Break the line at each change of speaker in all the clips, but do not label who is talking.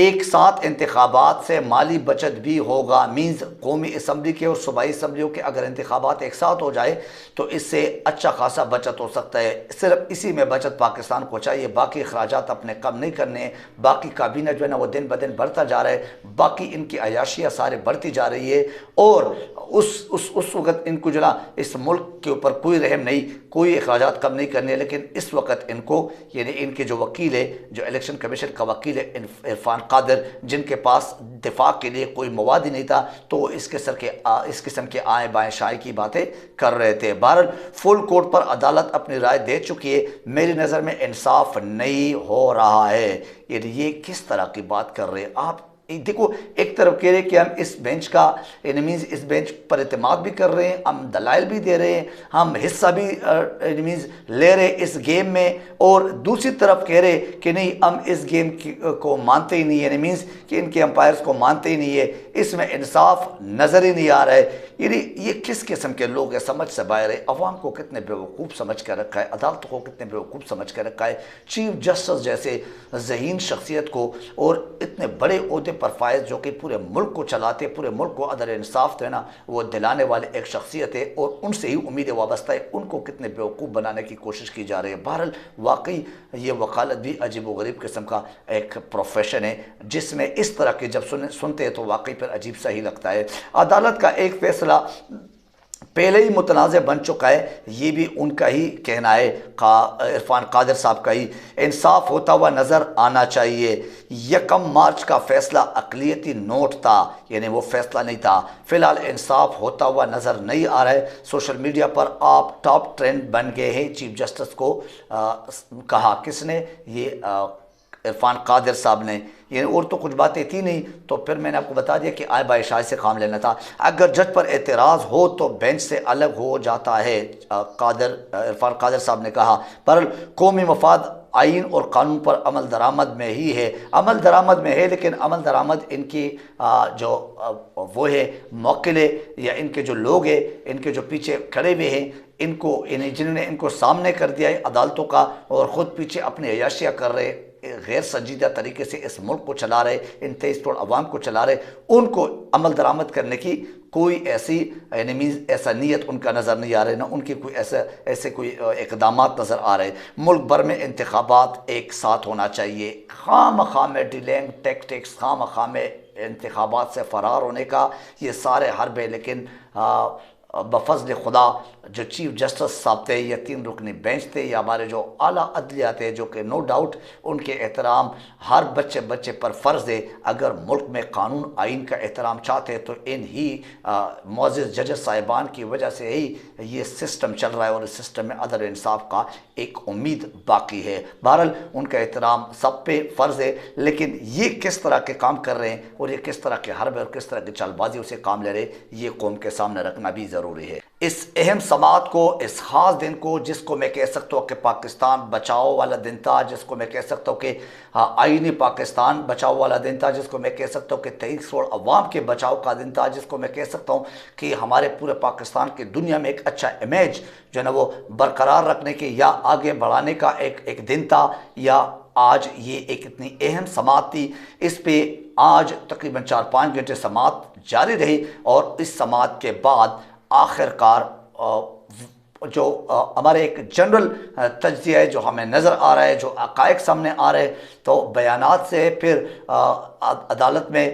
ایک ساتھ انتخابات سے مالی بچت بھی ہوگا، مینز قومی اسمبلی کے اور صوبائی اسمبلیوں کے اگر انتخابات ایک ساتھ ہو جائے تو اس سے اچھا خاصا بچت ہو سکتا ہے۔ صرف اسی میں بچت پاکستان کو چاہیے، باقی اخراجات اپنے کم نہیں کرنے ہیں۔ باقی کابینہ جو ہے نا وہ دن بدن بڑھتا جا رہا ہے، باقی ان کی عیاشیاں سارے بڑھتی جا رہی ہے، اور اس وقت ان کو جو نا اس ملک کے اوپر کوئی رحم نہیں، کوئی اخراجات کم نہیں کرنے، لیکن اس وقت ان کو یعنی ان کے جو وکیل ہے، جو الیکشن کمیشن کا وکیل ہے عرفان قادر، جن کے پاس دفاع کے لیے کوئی مواد ہی نہیں تھا، تو وہ اس قسم کے آئیں بائیں شائیں کی باتیں کر رہے تھے۔ بہرحال فل کورٹ پر عدالت اپنی رائے دے چکی ہے، میری نظر میں انصاف نہیں ہو رہا ہے۔ یعنی یہ کس طرح کی بات کر رہے ہیں آپ؟ دیکھو، ایک طرف کہہ رہے ہیں کہ ہم اس بینچ کا مینز اس بینچ پر اعتماد بھی کر رہے ہیں، ہم دلائل بھی دے رہے ہیں، ہم حصہ بھی مینز لے رہے اس گیم میں، اور دوسری طرف کہہ رہے کہ نہیں ہم اس گیم کو مانتے ہی نہیں ہے، مینز کہ ان کے امپائرز کو مانتے ہی نہیں ہے، اس میں انصاف نظر ہی نہیں آ رہا ہے۔ یعنی یہ کس قسم کے لوگ ہیں، سمجھ سے باہر ہے۔ عوام کو کتنے بیوقوف سمجھ کر رکھا ہے، عدالت کو کتنے بیوقوف سمجھ کر رکھا ہے، چیف جسٹس جیسے ذہین شخصیت کو اور اتنے بڑے عہدے پر فائز جو کہ پورے ملک کو چلاتے، پورے ملک کو عدل انصاف تو ہے نا وہ دلانے والے ایک شخصیت ہے، اور ان سے ہی امیدیں وابستہ ہے، ان کو کتنے بیوقوف بنانے کی کوشش کی جا رہی ہے۔ بہرحال واقعی یہ وکالت بھی عجیب و غریب قسم کا ایک پروفیشن ہے، جس میں اس طرح کے جب سنتے ہیں تو واقعی پھر عجیب سا ہی لگتا ہے۔ عدالت کا ایک فیصلہ پہلے ہی متنازع بن چکا ہے، یہ بھی ان کا ہی کہنا ہے، عرفان قادر صاحب کا ہی۔ انصاف ہوتا ہوا نظر آنا چاہیے، 1 مارچ کا فیصلہ اقلیتی نوٹ تھا، یعنی وہ فیصلہ نہیں تھا، فی الحال انصاف ہوتا ہوا نظر نہیں آ رہا ہے۔ سوشل میڈیا پر آپ ٹاپ ٹرینڈ بن گئے ہیں، چیف جسٹس کو کہا کس نے؟ یہ عرفان قادر صاحب نے، یعنی اور تو کچھ باتیں تھی نہیں، تو پھر میں نے آپ کو بتا دیا کہ آئے بائے شائع سے کام لینا تھا۔ اگر جج پر اعتراض ہو تو بینچ سے الگ ہو جاتا ہے، عرفان قادر صاحب نے کہا۔ پر قومی مفاد آئین اور قانون پر عمل درآمد میں ہی ہے، عمل درآمد میں ہے، لیکن عمل درآمد ان کی جو وہ ہے موکل ہے یا ان کے جو لوگ ہیں، ان کے جو پیچھے کھڑے ہوئے ہیں، ان کو جنہوں نے ان کو سامنے کر دیا ہے عدالتوں کا، اور خود پیچھے اپنی عیاشیاں کر رہے، غیر سنجیدہ طریقے سے اس ملک کو چلا رہے، انتہائی توڑ عوام کو چلا رہے، ان کو عمل درآمد کرنے کی کوئی ایسا نیت ان کا نظر نہیں آ رہا، نہ ان کی کوئی ایسے کوئی اقدامات نظر آ رہے۔ ملک بھر میں انتخابات ایک ساتھ ہونا چاہیے، خواہ مخواہ میں ڈیلنگ ٹیکٹکس، خواہ مخواہ میں انتخابات سے فرار ہونے کا یہ سارے حرب ہے، لیکن بفضل خدا جو چیف جسٹس صاحب تھے یا 3 رکنی بینچ تھے یا ہمارے جو اعلیٰ عدلیہ تھے، جو کہ نو ڈاؤٹ ان کے احترام ہر بچے پر فرض ہے۔ اگر ملک میں قانون آئین کا احترام چاہتے تو ان ہی معزز ججز صاحبان کی وجہ سے ہی یہ سسٹم چل رہا ہے، اور اس سسٹم میں عدل و انصاف کا ایک امید باقی ہے۔ بہرحال ان کا احترام سب پہ فرض ہے، لیکن یہ کس طرح کے کام کر رہے ہیں اور یہ کس طرح کے حرب اور کس طرح کی چال بازیوں سے کام لے رہے، یہ قوم کے سامنے رکھنا بھی ضروری ہے۔ اس اہم سماعت کو، اس خاص دن کو، جس کو میں کہہ سکتا ہوں کہ پاکستان بچاؤ والا دن تھا، جس کو میں کہہ سکتا ہوں کہ آئینی پاکستان بچاؤ والا دن تھا، جس کو میں کہہ سکتا ہوں کہ 23 کروڑ عوام کے بچاؤ کا دن تھا، جس کو میں کہہ سکتا ہوں کہ ہمارے پورے پاکستان کی دنیا میں ایک اچھا امیج جو ہے نا وہ برقرار رکھنے کے یا آگے بڑھانے کا ایک دن تھا، یا آج یہ ایک اتنی اہم سماعت تھی۔ اس پہ آج تقریباً 4-5 گھنٹے سماعت جاری رہی، اور اس سماعت کے بعد آخر کار جو ہمارے ایک جنرل تجزیہ ہے جو ہمیں نظر آ رہا ہے، جو حقائق سامنے آ رہے، تو بیانات سے پھر عدالت میں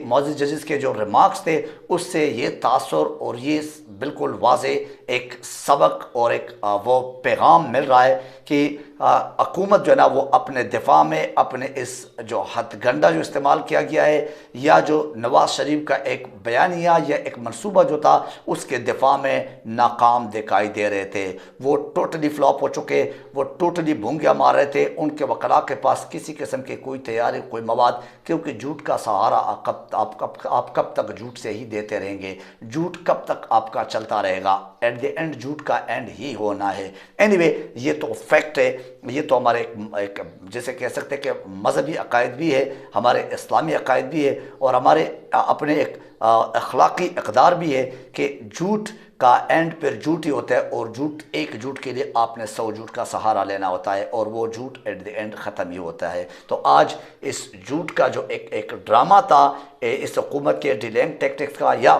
معزز ججز کے جو ریمارکس تھے، اس سے یہ تاثر اور یہ بالکل واضح ایک سبق اور ایک وہ پیغام مل رہا ہے کہ حکومت جو ہے نا وہ اپنے دفاع میں اپنے اس جو ہتھ گنڈا جو استعمال کیا گیا ہے، یا جو نواز شریف کا ایک بیانیہ یا ایک منصوبہ جو تھا، اس کے دفاع میں ناکام دکھائی دے رہے تھے۔ وہ ٹوٹلی فلاپ ہو چکے، وہ ٹوٹلی بھونگیا مار رہے تھے، ان کے وکلاء کے پاس کسی قسم کے کوئی تیاری، کوئی مواد، کیونکہ جھوٹ کا سہارا آپ کب تک جھوٹ سے ہی دیتے رہیں گے، جھوٹ کب تک آپ کا چلتا رہے گا، ایٹ دی اینڈ جھوٹ کا اینڈ ہی ہونا ہے۔ اینی یہ تو فیکٹ ہے، یہ تو ہمارے ایک جیسے کہہ سکتے کہ مذہبی عقائد بھی ہے، ہمارے اسلامی عقائد بھی ہے، اور ہمارے اپنے ایک اخلاقی اقدار بھی ہے کہ جھوٹ کا اینڈ پھر جھوٹ ہی ہوتا ہے، اور ایک جھوٹ کے لیے آپ نے 100 جھوٹ کا سہارا لینا ہوتا ہے، اور وہ جھوٹ ایٹ دی اینڈ ختم ہی ہوتا ہے۔ تو آج اس جھوٹ کا جو ایک ڈرامہ تھا، اس حکومت کے ڈیلنگ ٹیکٹکس کا، یا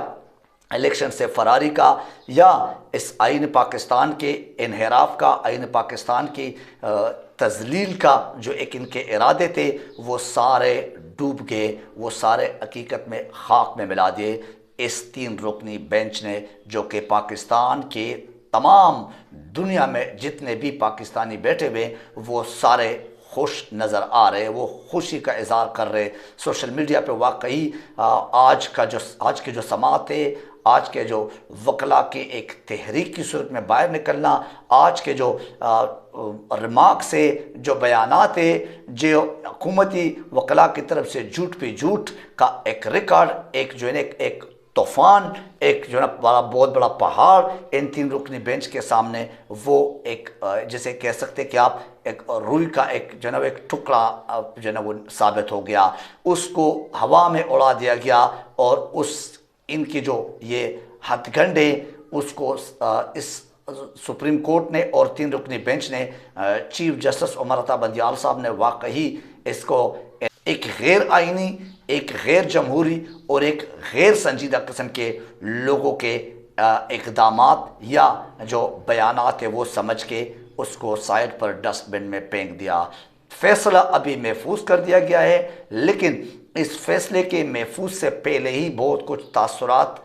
الیکشن سے فراری کا، یا اس آئین پاکستان کے انحراف کا، آئین پاکستان کی تذلیل کا جو ایک ان کے ارادے تھے، وہ سارے ڈوب گئے، وہ سارے حقیقت میں خاک میں ملا دیے اس 3 رکنی بینچ نے، جو کہ پاکستان کے تمام دنیا میں جتنے بھی پاکستانی بیٹھے ہوئے وہ سارے خوش نظر آ رہے، وہ خوشی کا اظہار کر رہے سوشل میڈیا پہ۔ واقعی آج کے جو سماعت ہے، آج کے جو وکلا کے ایک تحریک کی صورت میں باہر نکلنا، آج کے جو ریمارک سے جو بیانات ہے، جو حکومتی وکلا کی طرف سے جھوٹ پہ جھوٹ کا ایک ریکارڈ، ایک جو ہے ایک طوفان، ایک جو ہے بہت بڑا پہاڑ ان 3 رکنی بینچ کے سامنے، وہ ایک جیسے کہہ سکتے کہ آپ ایک روئی کا ایک جو ہے ایک ٹکڑا جو ہے وہ ثابت ہو گیا، اس کو ہوا میں اڑا دیا گیا، اور ان کی جو یہ ہتھ گنڈے، اس کو اس سپریم کورٹ نے اور 3 رکنی بینچ نے، چیف جسٹس عمر عطا بندیال صاحب نے واقعی اس کو ایک غیر آئینی، ایک غیر جمہوری اور ایک غیر سنجیدہ قسم کے لوگوں کے اقدامات یا جو بیانات ہیں وہ سمجھ کے اس کو سائڈ پر ڈسٹ بن میں پھینک دیا۔ فیصلہ ابھی محفوظ کر دیا گیا ہے، لیکن اس فیصلے کے محفوظ سے پہلے ہی بہت کچھ تاثرات،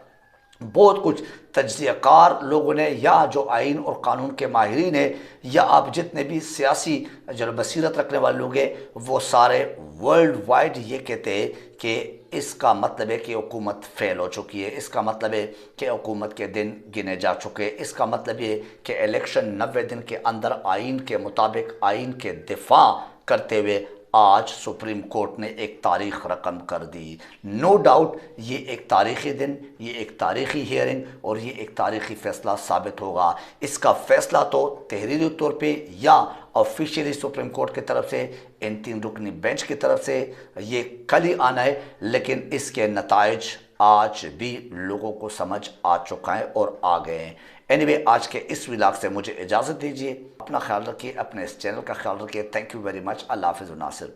بہت کچھ تجزیہ کار لوگوں نے، یا جو آئین اور قانون کے ماہرین ہیں، یا آپ جتنے بھی سیاسی جو بصیرت رکھنے والے لوگ ہیں، وہ سارے ورلڈ وائڈ یہ کہتے ہیں کہ اس کا مطلب ہے کہ حکومت فیل ہو چکی ہے، اس کا مطلب ہے کہ حکومت کے دن گنے جا چکے، اس کا مطلب یہ کہ الیکشن 90 دن کے اندر آئین کے مطابق، آئین کے دفاع کرتے ہوئے آج سپریم کورٹ نے ایک تاریخ رقم کر دی۔ نو ڈاؤٹ یہ ایک تاریخی دن، یہ ایک تاریخی ہیئرنگ اور یہ ایک تاریخی فیصلہ ثابت ہوگا۔ اس کا فیصلہ تو تحریری طور پہ یا آفیشیلی سپریم کورٹ کی طرف سے، ان 3 رکنی بینچ کی طرف سے یہ کل ہی آنا ہے، لیکن اس کے نتائج آج بھی لوگوں کو سمجھ آ چکا ہے اور آ گئے ہیں۔ اینیوے آج کے اس ولاگ سے مجھے اجازت دیجیے، اپنا خیال رکھیے، اپنے اس چینل کا خیال رکھیے۔ Thank you very much. اللہ حافظ ناصر۔